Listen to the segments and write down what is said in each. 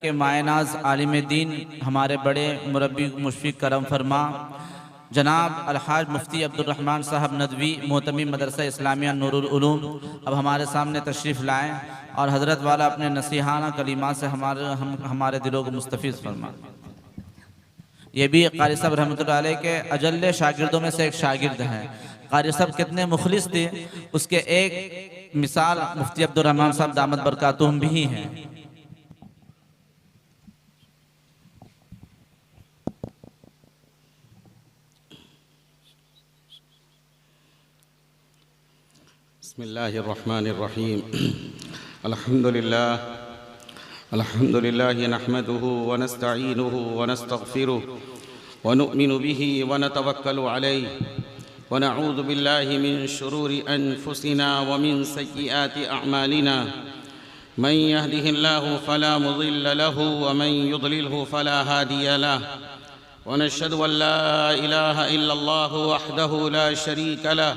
के मायनाज आलिम दीन हमारे बड़े मुरब्बी मुशफ़िक़ करम फरमा जनाब अलहाज मुफ्ती अब्दुर्रहमान साहब नदवी मोहतमी मदरसा इस्लामिया नूरुल उलूम अब हमारे सामने तशरीफ़ लाएँ और हज़रत वाला अपने नसीहाना कलीमा से हमारे दिलों को मुस्तफ़ीज़ फरमा। ये भी क़ारी साहब रहमतुल्लाह अलैह के अजल्ले शागिर्दों में से एक शागिर्द हैं। क़ारी साहब कितने मुखलिस थे उसके एक मिसाल मुफ्ती अब्दुर्रहमान साहब दामत बरकातुहुम भी हैं। बिस्मिल्लाहिर्रहमानिर्रहीम अल्हम्दुलिल्लाह नहमदुहु व नस्तईनुहु व नस्तगफिरुहु व नु'मिनु बिही व नतवक्कलु अलैहि व नऊज़ु बिल्लाहि मिन शुरूरि अनफुसिना व मिन सय्यिआति अअमालिना मन यहदिहिल्लाहु फला मुज़िल्ल लहु व मन युद्लिलहु फला हादिय लहु व नशहदु अन ला इलाहा इल्लल्लाहु वहदहु ला शरीका लहु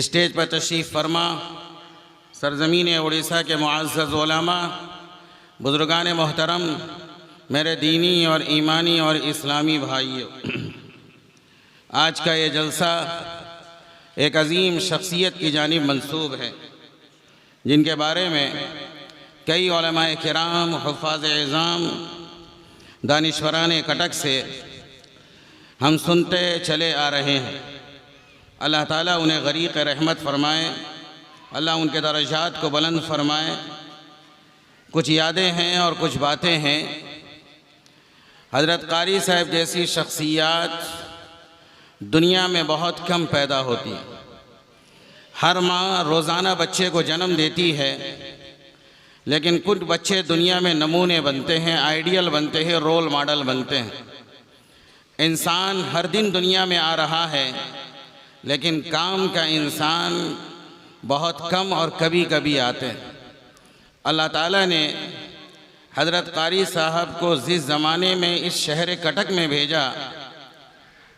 स्टेज पर तशरीफ़ फरमा सरज़मीन उड़ीसा के मुअज़्ज़ज़ उलमा, बुज़ुर्गान मोहतरम, मेरे दीनी और ईमानी और इस्लामी भाइयों, आज का ये जलसा एक अज़ीम शख्सियत की जानिब मंसूब है जिनके बारे में कई उलमाए किराम, हुफ़ाज़ इज़ाम, दानिश्वरान कटक से हम सुनते चले आ रहे हैं। अल्लाह ताला उन्हें गरीक़ रहमत फ़रमाए, अल्लाह उनके दर्जात को बुलंद फरमाए। कुछ यादें हैं और कुछ बातें हैं। हज़रत क़ारी साहब जैसी शख्सियात दुनिया में बहुत कम पैदा होती हैं। हर माँ रोज़ाना बच्चे को जन्म देती है, लेकिन कुछ बच्चे दुनिया में नमूने बनते हैं, आइडियल बनते हैं, रोल मॉडल बनते हैं। इंसान हर दिन दुनिया में आ रहा है, लेकिन काम का इंसान बहुत कम और कभी कभी आते हैं। अल्लाह ताला ने हज़रत क़ारी साहब को जिस ज़माने में इस शहर कटक में भेजा,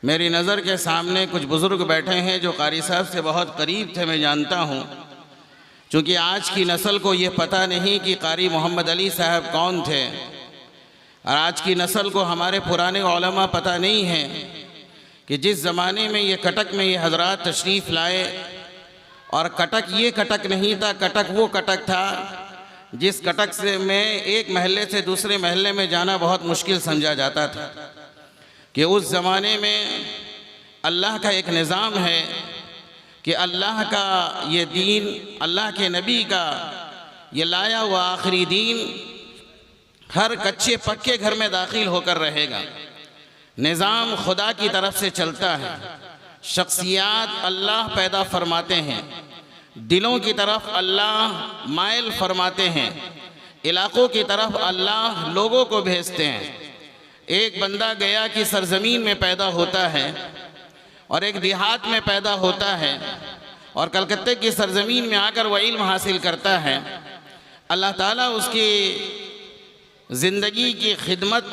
मेरी नज़र के सामने कुछ बुज़ुर्ग बैठे हैं जो क़ारी साहब से बहुत करीब थे, मैं जानता हूँ। चूँकि आज की नस्ल को ये पता नहीं कि क़ारी मोहम्मद अली साहब कौन थे, और आज की नस्ल को हमारे पुराने उलमा पता नहीं है कि जिस ज़माने में ये कटक में ये हज़रात तशरीफ़ लाए, और कटक ये कटक नहीं था, कटक वो कटक था जिस कटक से में एक महल्ले से दूसरे महल्ले में जाना बहुत मुश्किल समझा जाता था। कि उस ज़माने में अल्लाह का एक निज़ाम है कि अल्लाह का ये दीन, अल्लाह के नबी का ये लाया हुआ आखिरी दीन हर कच्चे पक्के घर में दाखिल होकर रहेगा। निज़ाम खुदा की तरफ से चलता है। शख्सियात अल्लाह पैदा फरमाते हैं, दिलों की तरफ अल्लाह माइल फरमाते हैं, इलाक़ों की तरफ अल्लाह लोगों को भेजते हैं। एक बंदा गया की सरज़मीन में पैदा होता है और एक देहात में पैदा होता है और कलकत्ते की सरज़मीन में आकर वह इल्म हासिल करता है। अल्लाह ताला उसकी ज़िंदगी की खिदमत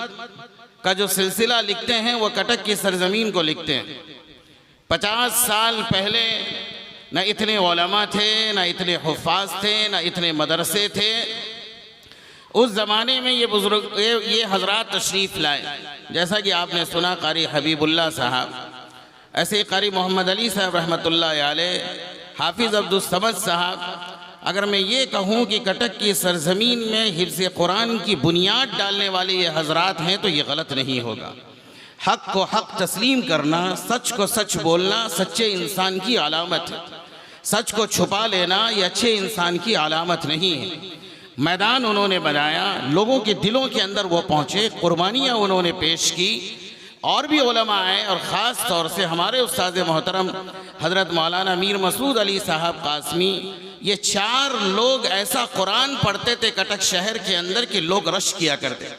का जो सिलसिला लिखते हैं वह कटक की सरज़मीन को लिखते हैं। 50 साल पहले न इतने उलमा थे, न इतने हुफ़ाज़ थे, न इतने मदरसे थे। उस ज़माने में ये बुज़ुर्ग ये हज़रात तशरीफ़ लाए, जैसा कि आपने सुना क़ारी हबीबुल्लाह साहब, ऐसे क़ारी मोहम्मद अली साहब रहमतुल्लाह अलैह, हाफिज़ अब्दुल समद साहब। अगर मैं ये कहूँ कि कटक की सरज़मीन में हिफ्ज़ कुरान की बुनियाद डालने वाले ये हज़रात हैं तो ये गलत नहीं होगा। हक को हक तस्लीम करना, सच को सच बोलना सच्चे इंसान की अलामत है। सच को छुपा लेना ये अच्छे इंसान की अलामत नहीं है। मैदान उन्होंने बनाया, लोगों के दिलों के अंदर वो पहुँचे, कुर्बानियाँ उन्होंने पेश की। और भी उलमा आए और ख़ास तौर से हमारे उस्ताद मोहतरम हज़रत मौलाना मीर मसूद अली साहब कासमी, ये 4 लोग ऐसा कुरान पढ़ते थे कटक शहर के अंदर कि लोग रश किया करते।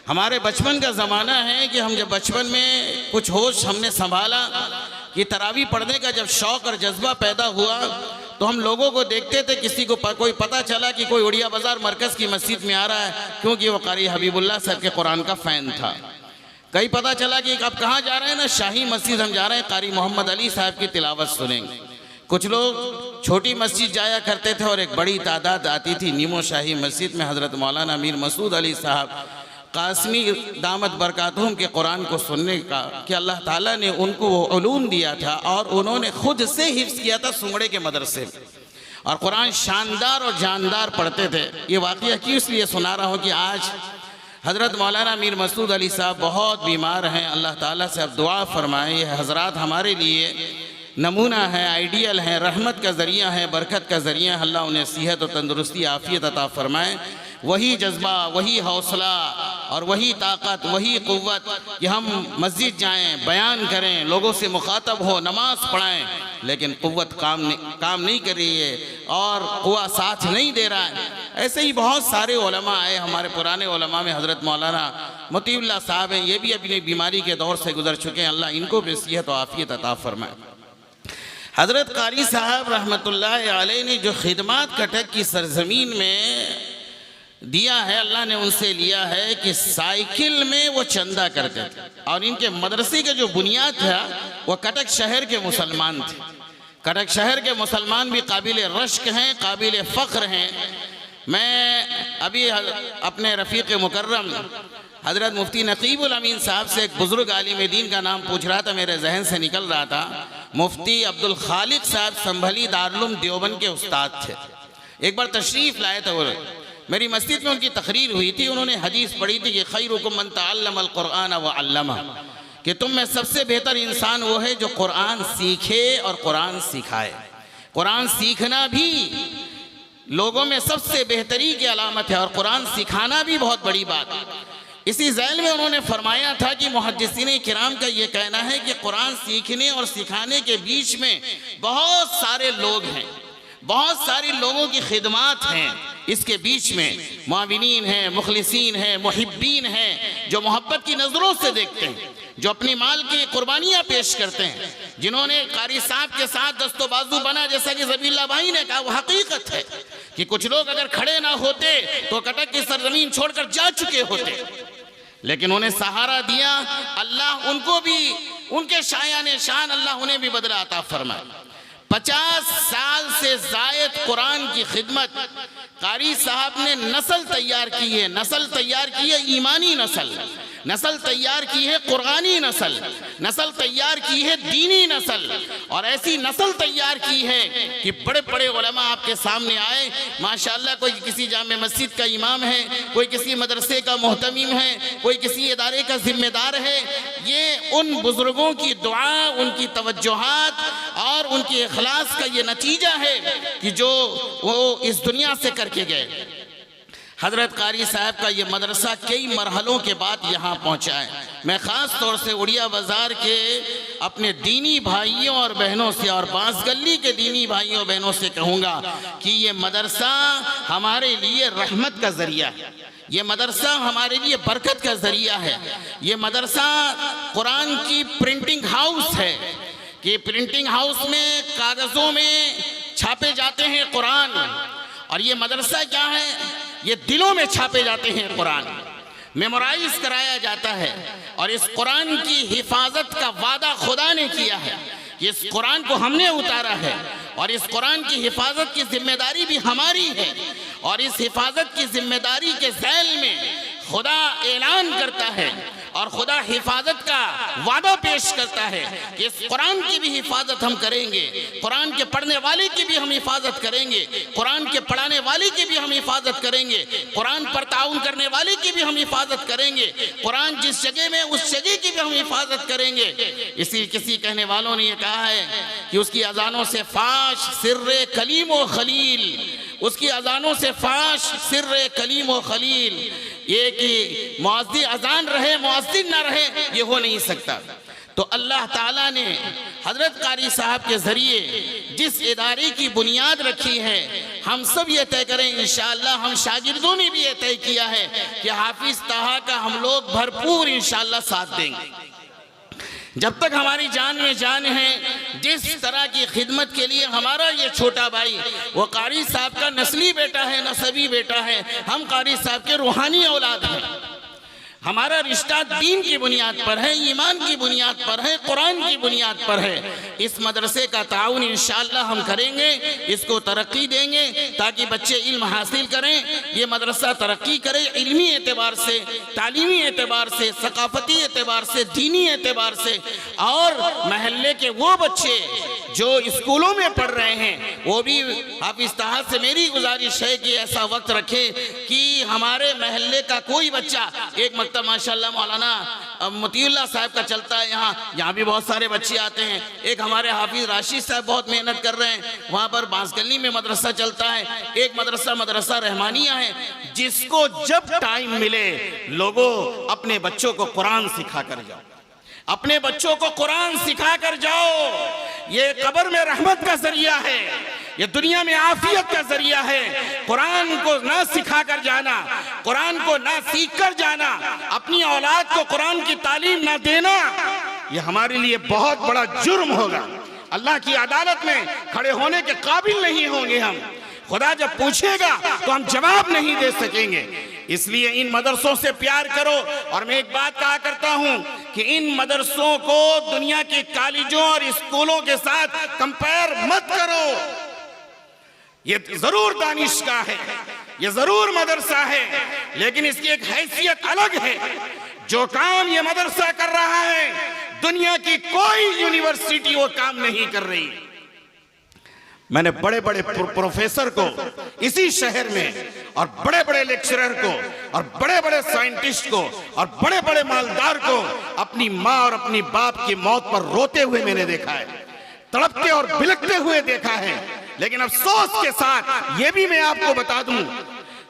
हमारे बचपन का ज़माना है कि हम जब बचपन में कुछ होश हमने संभाला कि तरावी पढ़ने का जब शौक़ और जज्बा पैदा हुआ तो हम लोगों को देखते थे, किसी को कोई पता चला कि कोई उड़िया बाज़ार मरकज़ की मस्जिद में आ रहा है क्योंकि वो कारी हबीबुल्लाह साहब के कुरान का फ़ैन था। कहीं पता चला कि अब कहाँ जा रहे हैं ना, शाही मस्जिद हम जा रहे हैं, कारी मोहम्मद अली साहब की तिलावत सुनेंगे। कुछ लोग छोटी मस्जिद जाया करते थे और एक बड़ी तादाद आती थी नीमो शाही मस्जिद में हज़रत मौलाना मीर मसूद अली साहब कासमी दामत बरकातुहुम के कुरान को सुनने का, कि अल्लाह ताला ने उनको वो उलूम दिया था और उन्होंने खुद से हिफ्ज़ किया था सुंगड़े के मदरसे में, और कुरान शानदार और जानदार पढ़ते थे। ये वाक़या क्यों इसलिए सुना रहा हूँ कि आज हज़रत मौलाना मीर मसूद अली साहब बहुत बीमार हैं। अल्लाह ताला से अब दुआ फरमाएं। ये हज़रात हमारे लिए नमूना है, आइडियल है, रहमत का ज़रिया है, बरकत का ज़रिया। अल्लाह उन्हें सेहत और तंदुरुस्ती आफ़ियत अता फ़रमाएँ। वही जज्बा, वही हौसला और वही ताकत, वही क़ुव्वत कि हम मस्जिद जाएं, बयान करें, लोगों से मुखातब हो, नमाज पढ़ाएं, लेकिन क़ुव्वत काम नहीं कर रही है और क़ुव्वा साथ नहीं दे रहा है। ऐसे ही बहुत सारे उलमा आए, हमारे पुराने उलमा में हज़रत मौलाना मोतीउल्लाह साहब हैं, ये भी अपनी बीमारी के दौर से गुजर चुके हैं। अल्लाह इनको भी सेहत और आफ़ियत अता फ़रमाए। हज़रत कारी साहब रहमतुल्लाह अलैह ने जो खिदमात कटक की सरजमीन में दिया है, अल्लाह ने उनसे लिया है कि साइकिल में वो चंदा करते थे, और इनके मदरसे के जो बुनियाद था वो कटक शहर के मुसलमान थे। कटक शहर के मुसलमान भी काबिल रश्क हैं, काबिल फ़ख्र हैं। मैं अभी अपने रफ़ीक़ मुकर्रम हज़रत मुफ्ती नकीबुल अमीन साहब से एक बुज़ुर्ग आलिम दीन का नाम पूछ रहा था, मेरे जहन से निकल रहा था। मुफ्ती अब्दुल खालिक साहब संभली दारुल देवबंद के उस्ताद थे। एक बार तशरीफ़ लाए थे, वो मेरी मस्जिद में उनकी तकरीर हुई थी। उन्होंने हदीस पढ़ी थी कि खैरुकुम मन तअल्लमल कुरआन व अल्लमा, कि तुम में सबसे बेहतर इंसान वो है जो कुरान सीखे और कुरान सिखाए। कुरान सीखना भी लोगों में सबसे बेहतरी की अलामत है और कुरान सिखाना भी बहुत बड़ी बात है। इसी ज़ैल में उन्होंने फरमाया था कि मुहद्दिसीन किराम का ये कहना है कि कुरान सीखने और सिखाने के बीच में बहुत सारे लोग हैं, बहुत सारे लोगों की खिदमात हैं। इसके बीच में मुआविनीन हैं, मुखलिसीन हैं, मुहिब्बीन हैं, जो मोहब्बत की नज़रों से देखते हैं, जो अपनी माल की कुर्बानियाँ पेश करते हैं, जिन्होंने कारी साहब के साथ दस्तो बाजू बना। जैसा कि ज़बील्ला भाई ने कहा, वो हकीकत है कि कुछ लोग अगर खड़े ना होते तो कटक की सरजमीन छोड़कर जा चुके होते, लेकिन उन्हें सहारा दिया। अल्लाह उनको भी, उनके शायान शान अल्लाह उन्हें भी बदला अता फरमाए। 50 साल से ज़ायद कुरान की खिदमत कारी साहब ने नस्ल तैयार की है, नस्ल तैयार की है ईमानी नस्ल, नस्ल तैयार की है कुरानी नस्ल, नस्ल तैयार की है दीनी नस्ल, और ऐसी नस्ल तैयार की है कि बड़े बड़े उलमा आपके सामने आए माशाअल्लाह। कोई किसी जामे मस्जिद का इमाम है, कोई किसी मदरसे का मोहतमीम है, कोई किसी इदारे का जिम्मेदार है। ये उन बुजुर्गों की दुआ, उनकी तवज्जुहात और उनकी इखलास का ये नतीजा है कि जो वो इस दुनिया से करके गए। हज़रत कारी साहब का ये मदरसा कई मरहलों के बाद यहाँ पहुँचा है। मैं ख़ास तौर से उड़िया बाज़ार के अपने दीनी भाइयों और बहनों से और बांसगली के दीनी भाइयों बहनों से कहूँगा कि ये मदरसा हमारे लिए रहमत का ज़रिया है, ये मदरसा हमारे लिए बरकत का ज़रिया है। ये मदरसा कुरान की प्रिंटिंग हाउस है कि प्रिंटिंग हाउस में कागज़ों में छापे जाते हैं कुरान, और ये मदरसा क्या है, ये दिलों में छापे जाते हैं कुरान, मेमोराइज कराया जाता है। और इस कुरान की हिफाजत का वादा खुदा ने किया है कि इस कुरान को हमने उतारा है और इस कुरान की हिफाजत की जिम्मेदारी भी हमारी है। और इस हिफाजत की जिम्मेदारी के ज़ैल में खुदा ऐलान करता है, और खुदा हिफाजत का वादा पेश करता है कि इस कुरान की भी हिफाजत हम करेंगे, कुरान के पढ़ने वाले की भी हम हिफाजत करेंगे, कुरान के पढ़ाने वाले की भी हम हिफाजत करेंगे, कुरान पर ताउन करने वाले की भी हम हिफाजत करेंगे, कुरान जिस जगह में उस जगह की भी हम हिफाजत करेंगे। इसी किसी कहने वालों ने यह कहा है कि उसकी अजानों से फाश सिर्रे कलीम व खलील, उसकी अजानों से फाश सिर्रे कलीम व खलील। ये कि मुअज्जिन अजान रहे मुअज्जिन ना रहे, ये हो नहीं सकता। तो अल्लाह ताला ने हजरत कारी साहब के जरिए जिस इदारे की बुनियाद रखी है, हम सब ये तय करें इंशाअल्लाह, हम शागिर्दों ने भी ये तय किया है कि हाफिज ताहा का हम लोग भरपूर इंशाअल्लाह साथ देंगे। जब तक हमारी जान में जान है, जिस तरह की खिदमत के लिए हमारा ये छोटा भाई वो कारी साहब का नस्ली बेटा है, नसबी बेटा है, हम कारी साहब के रूहानी औलाद हैं। हमारा रिश्ता दीन की बुनियाद पर है, ईमान की बुनियाद पर है, कुरान की बुनियाद पर है। इस मदरसे का ताउन इंशाअल्लाह हम करेंगे, इसको तरक्की देंगे ताकि बच्चे इल्म हासिल करें, ये मदरसा तरक्की करे इल्मी एतबार से, तालीमी एतबार से, सकाफती एतबार से, दीनी एतबार से। और महल्ले के वो बच्चे जो स्कूलों में पढ़ रहे हैं वो भी हाफिज ताहा से मेरी गुजारिश है कि ऐसा वक्त रखे कि हमारे महल्ले का कोई बच्चा, एक मकतब माशाल्लाह मौलाना मोतीउल्लाह साहब का चलता है, यहाँ भी बहुत सारे बच्चे आते हैं। एक हमारे हाफिज राशिद साहब बहुत मेहनत कर रहे हैं, वहाँ पर बांसगली में मदरसा चलता है। एक मदरसा रहमानिया है, जिसको जब टाइम मिले लोगों अपने बच्चों को कुरान सिखा कर जाओ, अपने बच्चों को कुरान सिखा कर जाओ। ये कब्र में रहमत का जरिया है, ये दुनिया में आफियत का जरिया है। कुरान को ना सिखा कर जाना, कुरान को ना सीख कर जाना, अपनी औलाद को कुरान की तालीम ना देना, ये हमारे लिए बहुत बड़ा जुर्म होगा। अल्लाह की अदालत में खड़े होने के काबिल नहीं होंगे हम। खुदा जब पूछेगा तो हम जवाब नहीं दे सकेंगे। इसलिए इन मदरसों से प्यार करो। और मैं एक बात कहा करता हूं कि इन मदरसों को दुनिया के कॉलेजों और स्कूलों के साथ कंपेयर मत करो। ये जरूर दानिशगाह है, ये जरूर मदरसा है, लेकिन इसकी एक हैसियत अलग है। जो काम ये मदरसा कर रहा है, दुनिया की कोई यूनिवर्सिटी वो काम नहीं कर रही। मैंने बड़े बड़े प्रोफेसर को इसी शहर में, और बड़े बड़े लेक्चरर को, और बड़े बड़े साइंटिस्ट को, और बड़े बड़े मालदार को अपनी माँ और अपनी बाप की मौत पर रोते हुए मैंने देखा है, तड़पते और बिलखते हुए देखा है। लेकिन अफसोस के साथ ये भी मैं आपको बता दूं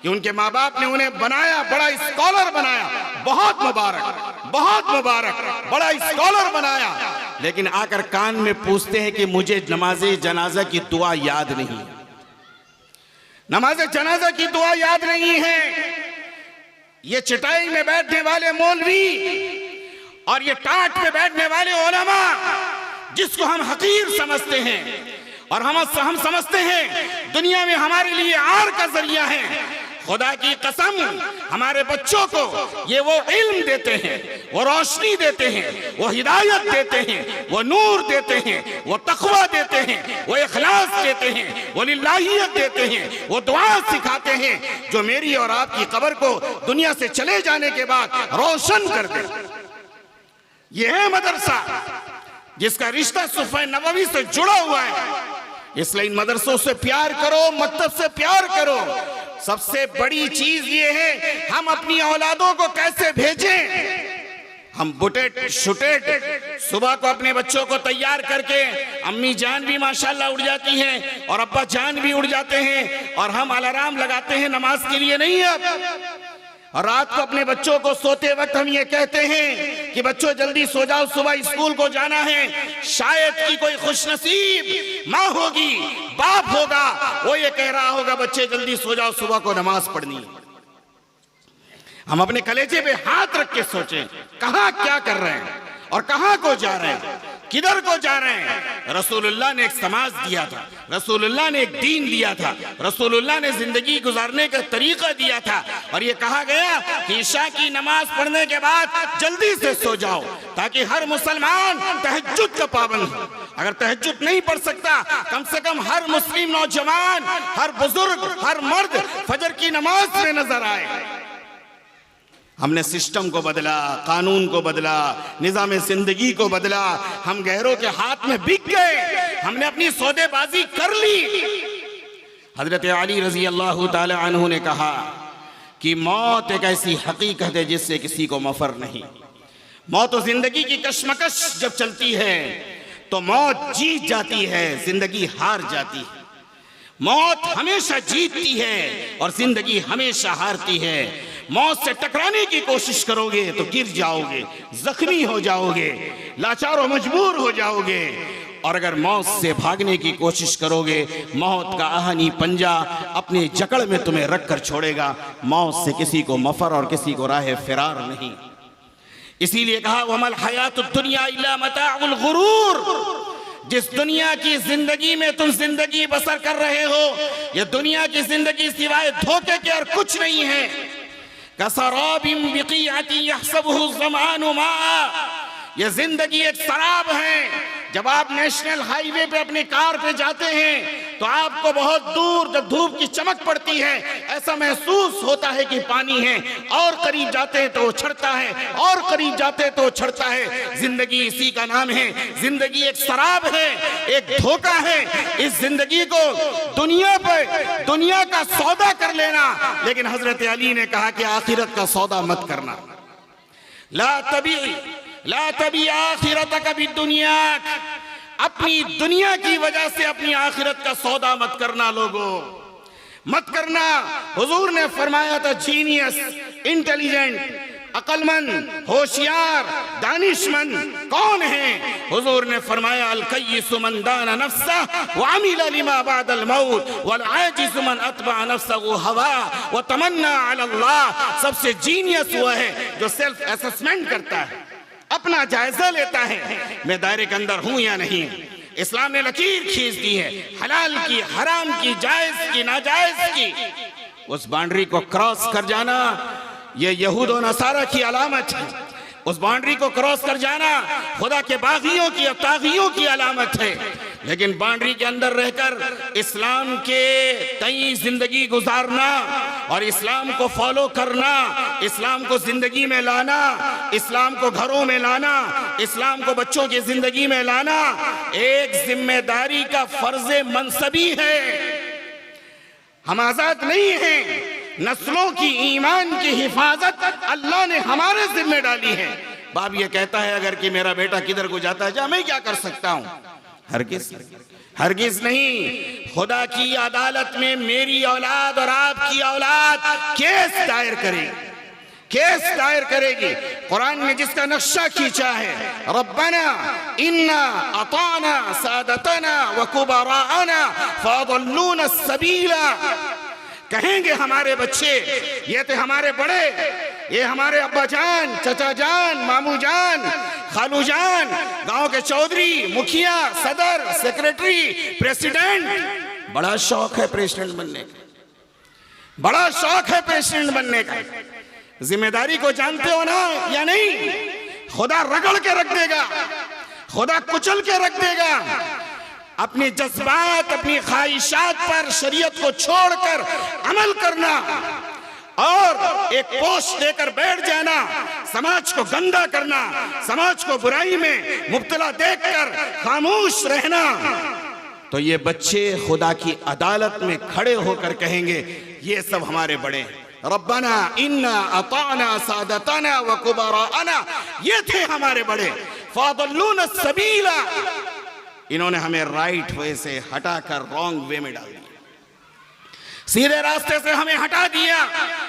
कि उनके माँ बाप ने उन्हें बनाया, बड़ा स्कॉलर बनाया, बहुत मुबारक, बहुत मुबारक, बड़ा स्कॉलर बनाया। लेकिन आकर कान में पूछते हैं कि मुझे नमाज़े जनाजा की दुआ याद नहीं है, नमाज़े जनाजा की दुआ याद नहीं है। ये चटाई में बैठने वाले मौलवी और ये टाट पे बैठने वाले उलमा, जिसको हम हकीर समझते हैं और हम समझते हैं दुनिया में हमारे लिए आर का जरिया है। खुदा की कसम, हमारे बच्चों को ये वो इल्म देते हैं, वो रोशनी देते हैं, वो हिदायत देते हैं, वो नूर देते हैं, वो तक़वा देते हैं, वो इखलास देते हैं, वो लिल्लाहियत देते हैं, वो दुआ सिखाते हैं जो मेरी और आपकी कब्र को दुनिया से चले जाने के बाद रोशन कर दे। ये है मदरसा जिसका रिश्ता सुफ़े नबवी से जुड़ा हुआ है। इसलिए इन मदरसों से प्यार करो, मकतब से प्यार करो। सबसे बड़ी चीज ये है हम अपनी औलादों को कैसे भेजें। हम बुटेट शुटेट सुबह को अपने बच्चों को तैयार करके, अम्मी जान भी माशाल्लाह उड़ जाती हैं और अब्बा जान भी उड़ जाते हैं, और हम अलार्म लगाते हैं नमाज के लिए नहीं है। और रात को अपने बच्चों को सोते वक्त हम ये कहते हैं कि बच्चों जल्दी सो जाओ, सुबह स्कूल को जाना है। शायद कि कोई खुशनसीब माँ होगी, बाप होगा, वो ये कह रहा होगा बच्चे जल्दी सो जाओ, सुबह को नमाज पढ़नी है। हम अपने कलेजे पे हाथ रख के सोचें कहाँ क्या कर रहे हैं और कहाँ को जा रहे हैं, किधर को जा रहे हैं। रसूलुल्लाह ने एक समाज दिया था, रसूलुल्लाह ने एक दीन दिया था, रसूलुल्लाह ने जिंदगी गुजारने का तरीका दिया था। और ये कहा गया कि ईशा की नमाज पढ़ने के बाद जल्दी से सो जाओ ताकि हर मुसलमान तहज्जुद का पाबंद हो। अगर तहज्जुद नहीं पढ़ सकता, कम से कम हर मुस्लिम नौजवान, हर बुजुर्ग, हर मर्द फजर की नमाज में नजर आए। हमने सिस्टम को बदला, कानून को बदला, निज़ाम ज़िंदगी को बदला, हम गैरों के हाथ में बिक गए, हमने अपनी सौदेबाजी कर ली। हज़रत अली रज़ी अल्लाह ताला अन्हु ने कहा कि मौत एक ऐसी हकीकत है जिससे किसी को मफर नहीं। मौत और ज़िंदगी की कशमकश जब चलती है तो मौत जीत जाती है, ज़िंदगी हार जाती है। मौत हमेशा जीतती है और ज़िंदगी हमेशा हारती है। मौत से टकराने की कोशिश करोगे तो गिर जाओगे, जख्मी हो जाओगे, लाचार और मजबूर हो जाओगे। और अगर मौत से भागने की कोशिश करोगे, मौत का आहनी पंजा अपने जकड़ में तुम्हें रख कर छोड़ेगा। मौत से किसी को मफर और किसी को राह फिरार नहीं। इसीलिए कहा वमल हयातुद दुनिया इल्ला मताउल गुरूर। जिस दुनिया की जिंदगी में तुम जिंदगी बसर कर रहे हो, ये दुनिया की जिंदगी सिवाय धोखे के और कुछ नहीं है। कसराबिम बिक़ीअतिन यहसबुहु ज़मानु माअ। ये जिंदगी एक शराब है। जब आप नेशनल हाईवे पे अपनी कार पे जाते हैं तो आपको बहुत दूर जब धूप की चमक पड़ती है ऐसा महसूस होता है कि पानी है, और करीब जाते हैं तो वो छड़ता है, और करीब जाते हैं तो वो छड़ता है। जिंदगी इसी का नाम है। जिंदगी एक शराब है, एक धोखा है। इस जिंदगी को दुनिया का सौदा कर लेना, लेकिन हजरत अली ने कहा कि आखिरत का सौदा मत करना। ला तबी आखिरतक बिदुनिया। अपनी दुनिया की वजह से अपनी आखिरत का सौदा मत करना लोगों, मत करना। हुजूर ने फरमाया था जीनियस, इंटेलिजेंट, अक्लमंद, होशियार, दानिशमंद कौन है? हुजूर ने फरमाया अल कय्यिसु मन दाना नफ्सह व अमिला लिमा बअदल मौत वल आजिज़ु मन अतबअ नफ्सहु हवा व तमन्ना अला अल्लाह। सबसे जीनियस वो है जो सेल्फ असेसमेंट करता है, अपना जायजा लेता है मैं दायरे के अंदर हूं या नहीं। इस्लाम ने लकीर खींच दी है, हलाल की, हराम की, जायज की, नाजायज की। उस बाउंड्री को क्रॉस कर जाना ये यहूद और नसारा की अलामत है। उस बाउंड्री को क्रॉस कर जाना खुदा के बागियों की, तागियों की अलामत है। लेकिन बाउंड्री के अंदर रहकर इस्लाम के तई जिंदगी गुजारना और इस्लाम को फॉलो करना, इस्लाम को जिंदगी में लाना, इस्लाम को घरों में लाना, इस्लाम को बच्चों की जिंदगी में लाना एक जिम्मेदारी का फर्ज मनसबी है। हम आजाद नहीं हैं। नस्लों की ईमान की हिफाजत अल्लाह ने हमारे जिम्मे डाली है। बाप ये कहता है अगर कि मेरा बेटा किधर को जाता है जा, मैं क्या कर सकता हूं? हरगिज नहीं। खुदा की अदालत में मेरी औलाद और आपकी औलाद केस दायर करेगी। कुरान ने जिसका नक्शा खींचा है, रब्बना इन्ना अताना सादतना व कुबराना फअदल्लूना सबीला। कहेंगे हमारे बच्चे, ये थे हमारे बड़े, ये हमारे अब्बा जान, चचा जान, मामू जान, खालू जान, गांव के चौधरी, मुखिया, सदर, सेक्रेटरी, प्रेसिडेंट। बड़ा शौक है प्रेसिडेंट बनने का, बड़ा शौक है प्रेसिडेंट बनने का। जिम्मेदारी को जानते हो ना या नहीं? खुदा रगड़ के रख देगा, खुदा कुचल के रख देगा। अपने जज्बात, अपनी ख्वाहिशात पर शरीयत को छोड़कर अमल करना और एक पोस्ट देकर बैठ जाना, समाज को गंदा करना, समाज को बुराई में मुब्तला देखकर खामोश रहना, तो ये बच्चे खुदा की अदालत में खड़े होकर कहेंगे ये सब हमारे बड़े हैं। रब्बना इन्ना अताना सादतना व कुबराना, ये थे हमारे बड़े, फअदल्लूना सबीला। इन्होंने हमें राइट वे से हटाकर रॉन्ग वे में डाल दिया, सीधे रास्ते से हमें हटा दिया।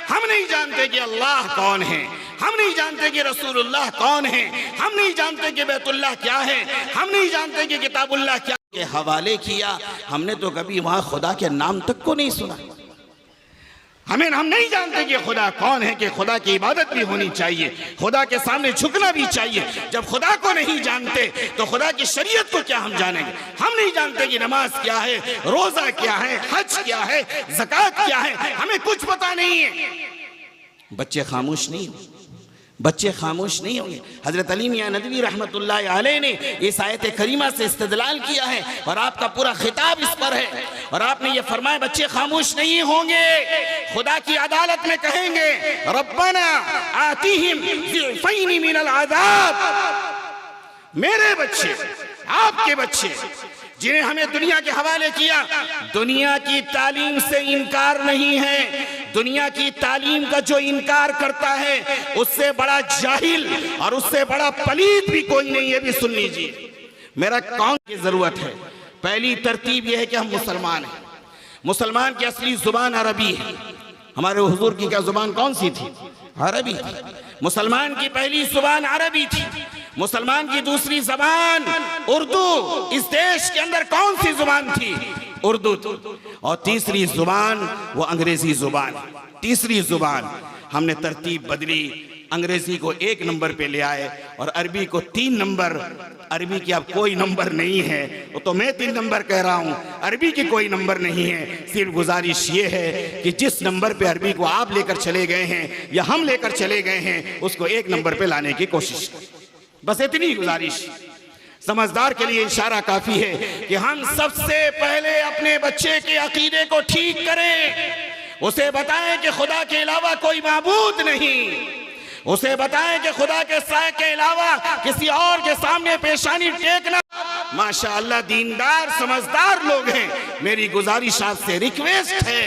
हम नहीं जानते कि अल्लाह कौन है, हम नहीं जानते कि रसूलुल्लाह कौन है, हम नहीं जानते कि बैतुल्लाह क्या है, हम नहीं जानते कि किताबुल्लाह क्या के हवाले किया। हमने तो कभी वहां खुदा के नाम तक को नहीं सुना। हम नहीं जानते कि खुदा कौन है, कि खुदा की इबादत भी होनी चाहिए, खुदा के सामने झुकना भी चाहिए। जब खुदा को नहीं जानते तो खुदा की शरीयत को क्या हम जानेंगे? हम नहीं जानते कि नमाज क्या है, रोजा क्या है, हज क्या है, ज़कात क्या है, हमें कुछ पता नहीं है। बच्चे खामोश नहीं, बच्चे खामोश नहीं होंगे। हजरत अली मियां नदवी रहमतुल्लाह अलैह ने इस आयत करीमा से इस्तेदलाल किया है और आपका पूरा खिताब इस पर है और आपने ये फरमाया बच्चे खामोश नहीं होंगे, खुदा की अदालत में कहेंगे रब्बना आतिहिम ज़िफ़ैन मिनल अज़ाब। मेरे बच्चे, आपके बच्चे जिन्हें हमें दुनिया के हवाले किया, दुनिया की तालीम से इनकार नहीं है। दुनिया की तालीम का जो इनकार करता है उससे बड़ा जाहिल और उससे बड़ा पलीद भी कोई नहीं है। भी सुन लीजिए, मेरा कौन की जरूरत है। पहली तरतीब यह है कि हम मुसलमान हैं। मुसलमान की असली जुबान अरबी है। हमारे हुजूर की क्या जुबान कौन सी थी? अरबी थी। मुसलमान की पहली जुबान अरबी थी। मुसलमान की दूसरी जबान उर्दू। इस देश के अंदर कौन सी जुबान थी? उर्दू। और तीसरी जुबान वो अंग्रेजी जुबान। तीसरी जुबान हमने तरतीब बदली, अंग्रेजी को 1 नंबर पे ले आए और अरबी को 3 नंबर। अरबी की अब कोई नंबर नहीं है, वो तो मैं 3 नंबर कह रहा हूँ, अरबी की कोई नंबर नहीं है। सिर्फ गुजारिश ये है कि जिस नंबर पे अरबी को आप लेकर चले गए हैं या हम लेकर चले गए हैं उसको 1 नंबर पे लाने की कोशिश करें। बस इतनी गुजारिश। समझदार के लिए इशारा काफी है कि हम सबसे पहले अपने बच्चे के अकीदे को ठीक करें। उसे बताएं कि खुदा के अलावा कोई माबूद नहीं। उसे बताएं कि खुदा के साए के अलावा किसी और के सामने पेशानी टेकना। माशाअल्लाह दीनदार समझदार लोग हैं। मेरी गुजारिश आपसे रिक्वेस्ट है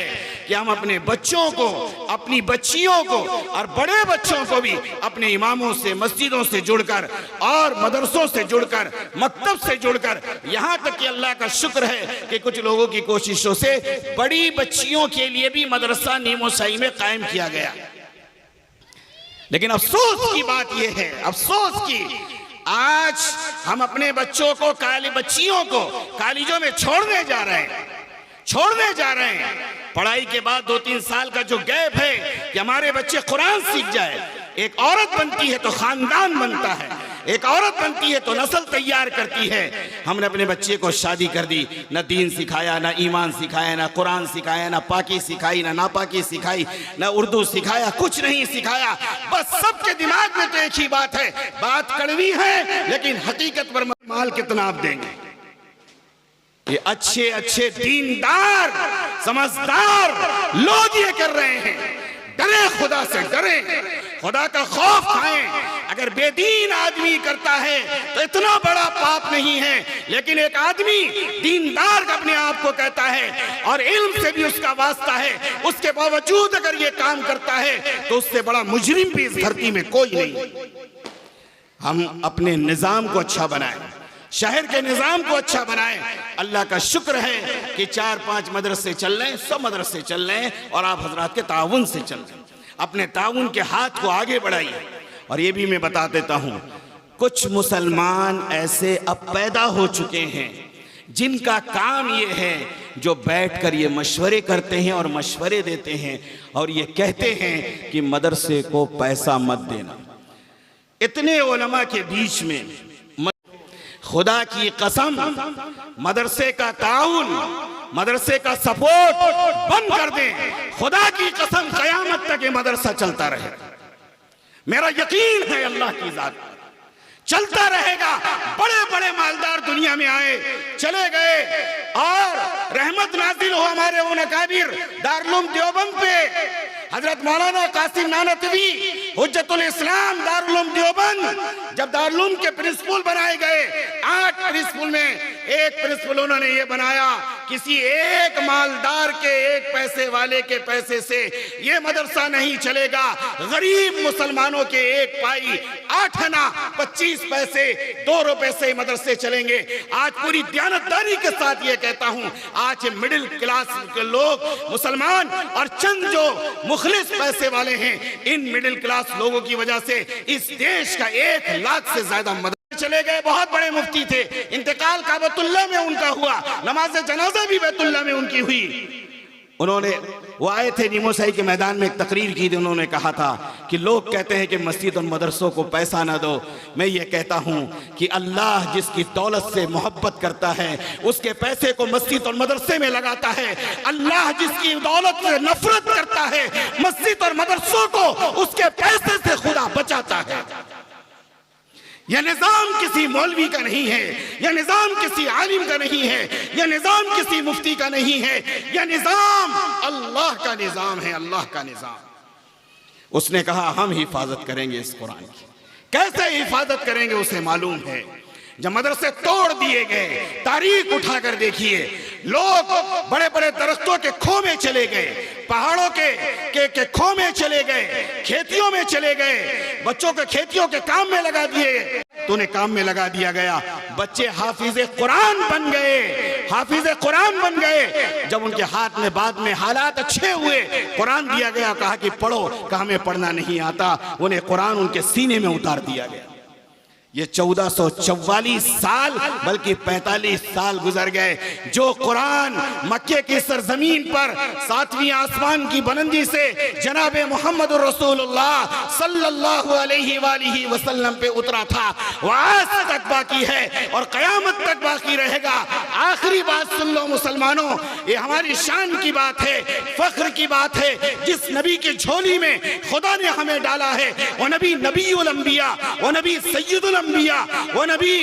कि हम अपने बच्चों को, अपनी बच्चियों को और बड़े बच्चों को भी अपने इमामों से, मस्जिदों से जुड़कर और मदरसों से जुड़कर, मकतब से जुड़कर, यहाँ तक कि अल्लाह का शुक्र है कि कुछ लोगों की कोशिशों से बड़ी बच्चियों के लिए भी मदरसा नीमोशाही में कायम किया गया। लेकिन अफसोस की बात यह है, अफसोस की, आज हम अपने बच्चों को, बच्चियों को कॉलेजों में छोड़ने जा रहे हैं। पढ़ाई के बाद 2-3 साल का जो गैप है कि हमारे बच्चे कुरान सीख जाए। एक औरत बनती है तो खानदान बनता है, एक औरत बनती है तो नस्ल तैयार करती है। हमने अपने बच्चे को शादी कर दी, न दीन सिखाया, न ईमान सिखाया, न कुरान सिखाया, न पाकी सिखाई, न नापाकी सिखाई, न उर्दू सिखाया, कुछ नहीं सिखाया। बस सबके दिमाग में तो एक ही बात है, बात कड़वी है लेकिन हकीकत पर माल कितना आप देंगे। ये अच्छे अच्छे दीनदार समझदार लोग ये कर रहे हैं। डरे, खुदा से डरे, खुदा का खौफ खाएं। अगर बेदीन आदमी करता है तो इतना बड़ा पाप नहीं है, लेकिन एक आदमी दीनदार अपने आप को कहता है और इल्म से भी उसका वास्ता है, उसके बावजूद अगर ये काम करता है तो उससे बड़ा मुजरिम भी इस धरती में कोई नहीं। हम अपने निजाम को अच्छा बनाएं, शहर के निजाम को अच्छा बनाएं। अल्लाह का शुक्र है कि 4-5 मदरसे चल रहे हैं, 100 मदरसे चल रहे हैं और आप हजरात के ताउन से चल रहे हैं। अपने ताउन के हाथ को आगे बढ़ाइए। और ये भी मैं बता देता हूँ, कुछ मुसलमान ऐसे अब पैदा हो चुके हैं जिनका काम ये है, जो बैठकर ये मशवरे करते हैं और मशवरे देते हैं और ये कहते हैं कि मदरसे को पैसा मत देना। इतने उलमा के बीच में खुदा की कसम, मदरसे का ताउन, मदरसे का सपोर्ट बंद कर दें। खुदा की कसम कयामत तक ये मदरसा चलता रहेगा। मेरा यकीन है अल्लाह की जात चलता रहेगा। बड़े बड़े मालदार दुनिया में आए, चले गए और रहमत नाजिल हो हमारे उन अकाबिर दारुल देवबंद पे। हजरत मौलाना कासिम नानतवी हुज्जतुल इस्लाम दारुल देवबंद जब दारुल के प्रिंसिपल बनाए गए, 8 प्रिंसिपल में एक प्रिंसिपल उन्होंने ये बनाया, किसी एक मालदार के, एक पैसे वाले के पैसे से ये मदरसा नहीं चलेगा। गरीब मुसलमानों के 1 पाई 8 आना 25 पैसे 2 रुपए से मदरसे चलेंगे। आज पूरी दयानतदारी के साथ ये कहता हूँ, आज मिडिल क्लास के लोग मुसलमान और चंद जो मुखलिस पैसे वाले हैं, इन मिडिल क्लास लोगों की वजह से इस देश का 1 लाख से ज्यादा मदरसे चले गए। बहुत बड़े मुफ्ती थे, इंतकाल काबतुल्लाह में उनका हुआ, नमाज जनाजा भी बैतुल्लाह में उनकी हुई। वो आए थे नीमोसाई के मैदान में, एक तकरीर की थी। उन्होंने कहा था कि लोग कहते हैं कि मस्जिद और मदरसों को पैसा ना दो। मैं ये कहता हूँ कि अल्लाह जिसकी दौलत से मोहब्बत करता है उसके पैसे को मस्जिद और मदरसे में लगाता है। अल्लाह जिसकी दौलत से नफरत करता है मस्जिद और मदरसों को उसके पैसे से खुदा बचाता है। यह निजाम किसी मौलवी का नहीं है, यह निजाम किसी आलिम का नहीं है, यह निजाम किसी मुफ्ती का नहीं है, यह निजाम अल्लाह का निजाम है, अल्लाह का निजाम। उसने कहा हम हिफाजत करेंगे इस कुरान की। कैसे हिफाजत करेंगे उसे मालूम है। जब मदरसे तोड़ दिए गए, तारीख उठाकर देखिए, लोग बड़े बड़े दरख्तों के खो में चले गए, पहाड़ों के खो में चले गए, खेतियों में चले गए, बच्चों को खेतियों के काम में लगा दिए, तो उन्हें काम में लगा दिया गया। बच्चे हाफिज कुरान बन गए, हाफिज कुरान बन गए। जब उनके हाथ में बाद में हालात अच्छे हुए, कुरान दिया गया, कहा कि पढ़ो, कहा हमें पढ़ना नहीं आता, उन्हें कुरान उनके सीने में उतार दिया गया। ये 1444 साल बल्कि 45 साल गुजर गए। जो कुरान मक्के की सरजमीन पर 7वीं आसमान की बुलंदी से जनाब मोहम्मद रसूलुल्लाह सल्लल्लाहु अलैहि वसल्लम पे उतरा था, वो आज तक बाकी है और कयामत तक बाकी रहेगा। आखिरी बात सुन लो मुसलमानों, ये हमारी शान की बात है, फख्र की बात है। जिस नबी की झोली में खुदा ने हमें डाला है वो नबी नबीउल अंबिया, वो नबी सय्यदुल अंबिया, वो नबी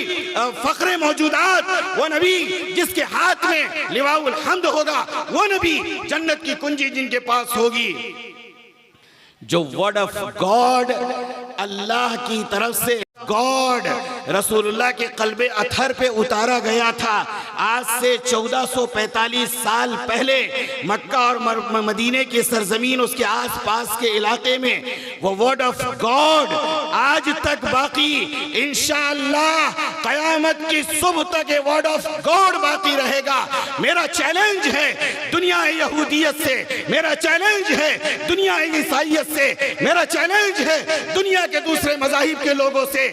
फख्रे मौजूदात, वो नबी जिसके हाथ में लिवाउल हम्द होगा, वो नबी जन्नत की कुंजी जिनके पास होगी। जो वर्ड ऑफ गॉड अल्लाह की तरफ से गॉड रसूलुल्लाह के कल्बे अथर पे उतारा गया था, आज से 1445 साल पहले मक्का और मदीने की सरजमीन उसके आसपास के इलाके में वो वर्ड ऑफ गॉड आज तक बाकी, इंशाअल्लाह कयामत की सुबह तक ये वर्ड ऑफ गॉड बाकी रहेगा। मेरा चैलेंज है दुनिया यहूदियत से, मेरा चैलेंज है दुनिया ईसाइयत से, मेरा चैलेंज है दुनिया के दूसरे मज़ाहिब के लोगों से।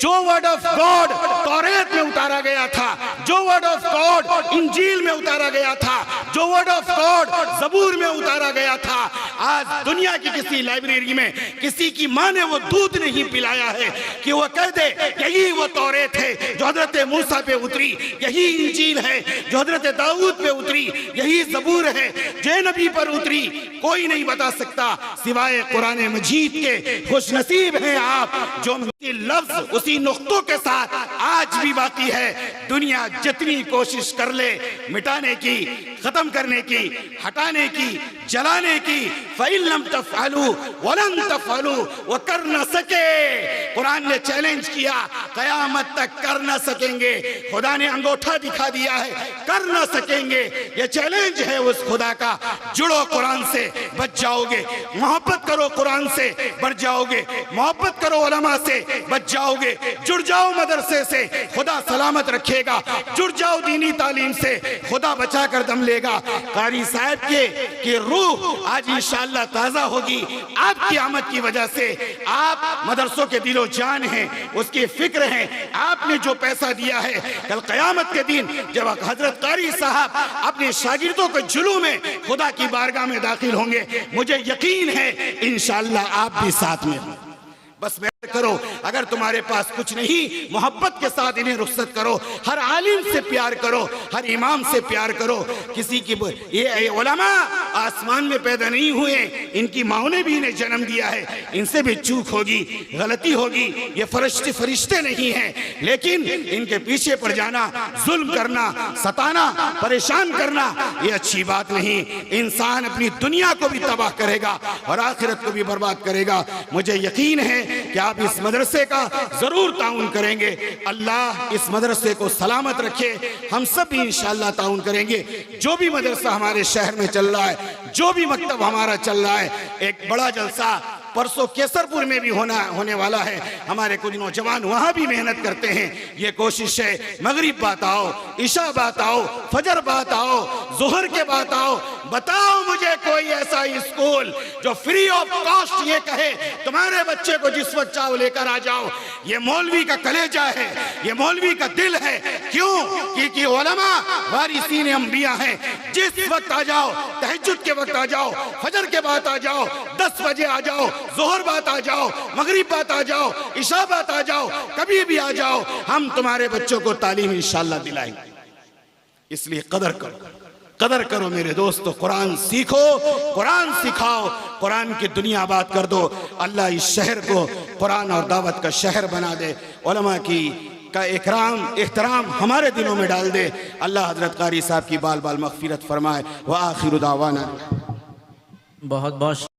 जो वर्ड ऑफ गॉड तौरात में उतारा गया था, जो वर्ड ऑफ गॉड इंजील में उतारा गया था, जो वर्ड ऑफ गॉड ज़बूर में उतारा गया था, आज दुनिया की किसी लाइब्रेरी में किसी की माँ ने वो दूध नहीं पिलाया है कि वो कह दे यही वो तौरात है जो हजरत मूसा पे उतरी, यही इंजील है जो हजरत दाऊद पे उतरी, यही ज़बूर है जो नबी पर उतरी। कोई नहीं बता सकता सिवाय कुरान मजीद के। खुश नसीब हैं आप जो लफ्ज उसी नुक्तों के साथ आज भी बाकी है। दुनिया जितनी कोशिश कर ले मिटाने की, खत्म करने की, हटाने की, जलाने की, फ़इल्लम तफ़अलू वलन तफ़अलू, वो कर न सके। कुरान ने चैलेंज किया, कयामत तक कर न सकेंगे। खुदा ने अंगूठा दिखा दिया है, कर न सकेंगे। ये चैलेंज है उस खुदा का। जुड़ो कुरान से, बच जाओगे। मोहब्बत करो कुरान से, बच जाओगे। मोहब्बत करो उलमा से, बच जाओगे। जुड़ जाओ मदरसे से, खुदा सलामत रखेगा। जुड़ जाओ दीनी तालीम से, खुदा बचा कर दम लेगा। कारी साहब की रूह आज इंशाअल्लाह ताज़ा होगी आपकी आमद की वजह से। आप मदरसों के दिलो जान हैं, उसकी फिक्र है। आपने जो पैसा दिया है, कल क़यामत के दिन जब हजरत कारी साहब अपने शागिर्दों के जुलू में खुदा की बारगाह में दाखिल होंगे, मुझे यकीन है इंशाअल्लाह आप भी साथ में हो। बस करो, अगर तुम्हारे पास कुछ नहीं, मोहब्बत के साथ इन्हें रुखसत करो। हर आलिम से प्यार करो, हर इमाम से प्यार करो। किसी की ये उलमा आसमान में पैदा नहीं हुए, इनकी माओ ने भी इन्हें जन्म दिया है। इनसे भी चूक होगी, गलती होगी। ये फरिश्ते नहीं हैं, लेकिन इनके पीछे पड़ जाना, जुल्म करना, सताना, परेशान करना, ये अच्छी बात नहीं। इंसान अपनी दुनिया को भी तबाह करेगा और आखिरत को भी बर्बाद करेगा। मुझे यकीन है कि आप इस मदरसे का जरूर ताउन करेंगे। अल्लाह इस मदरसे को सलामत रखे। हम सब भी इंशाअल्लाह ताउन करेंगे। जो भी मदरसा हमारे शहर में चल रहा है, जो भी मकतब हमारा चल रहा है, एक बड़ा जलसा परसों केसरपुर में भी होने वाला है। हमारे कुछ नौजवान वहाँ भी मेहनत करते हैं। ये कोशिश है मगरिब बात आओ, इशा बात आओ, फजर बात आओ, जोहर के बात आओ। बताओ मुझे कोई ऐसा स्कूल जो फ्री ऑफ कॉस्ट ये कहे तुम्हारे बच्चे को जिस वक्त चाहो लेकर आ जाओ। ये मौलवी का कलेजा है, ये मौलवी का दिल है। क्यों? क्योंकि उलमा वारिसीन अंबिया हैं। जिस वक्त आ जाओ, तहज्जुद के वक्त आ जाओ, फजर के बाद आ जाओ, 10 बजे आ जाओ, जोहर बात आ जाओ, मगरिब बात आ जाओ, इशा बात आ जाओ, कभी भी आ जाओ, हम तुम्हारे बच्चों को तालीम इंशाअल्लाह दिलाएंगे। इसलिए कदर करो मेरे दोस्तों, कुरान सीखो, कुरान सिखाओ, कुरान की दुनिया बात कर दो। अल्लाह इस शहर को कुरान और दावत का शहर बना दे। उलमा की का एहतराम हमारे दिलों में डाल दे। अल्लाह हजरत कारी साहब की बाल बाल मग़फ़िरत फरमाए। व आखिरु दावाना। बहुत बहुत